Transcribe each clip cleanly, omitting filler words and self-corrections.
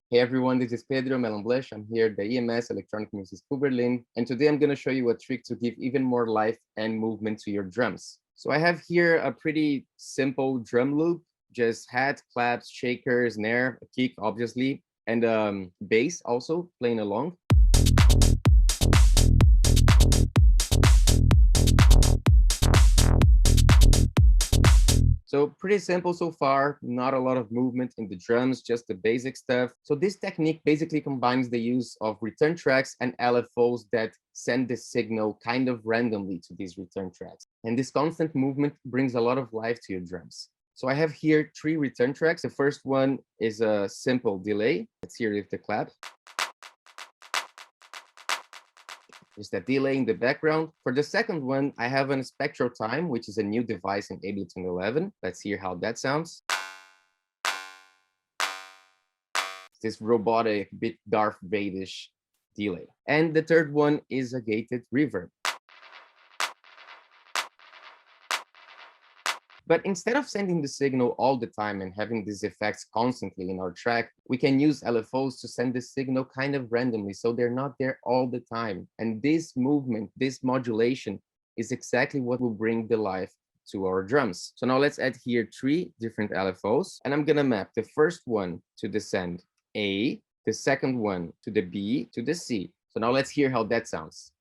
Hey everyone, this is Pedro Melanblesh. I'm here at the EMS Electronic Music School Berlin, and today I'm going to show you a trick to give even more life and movement to your drums. So I have here a pretty simple drum loop, just hat, claps, shakers, snare, a kick obviously, and bass also playing along. So pretty simple so far, not a lot of movement in the drums, just the basic stuff. So this technique basically combines the use of return tracks and LFOs that send the signal kind of randomly to these return tracks. And this constant movement brings a lot of life to your drums. So I have here 3 return tracks. The first one is a simple delay. Let's hear it with the clap. There's that delay in the background. For the second one, I have a spectral time, which is a new device in Ableton 11. Let's hear how that sounds. This robotic, bit Darth Vader-ish delay. And the third one is a gated reverb. But instead of sending the signal all the time and having these effects constantly in our track, we can use LFOs to send the signal kind of randomly, so they're not there all the time. And this movement, this modulation is exactly what will bring the life to our drums. So now let's add here 3 different LFOs, and I'm gonna map the first one to the send A, the second one to the B, to the C. So now let's hear how that sounds.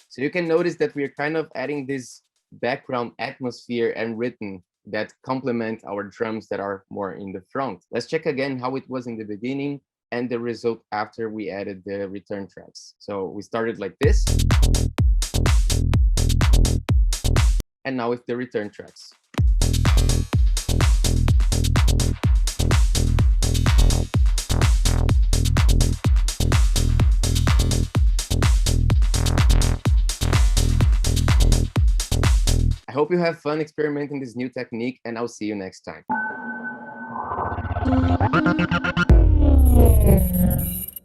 So you can notice that we're kind of adding this background atmosphere and rhythm that complement our drums that are more in the front. Let's check again how it was in the beginning and the result after we added the return tracks. So we started like this. And now with the return tracks. I hope you have fun experimenting this new technique, and I'll see you next time.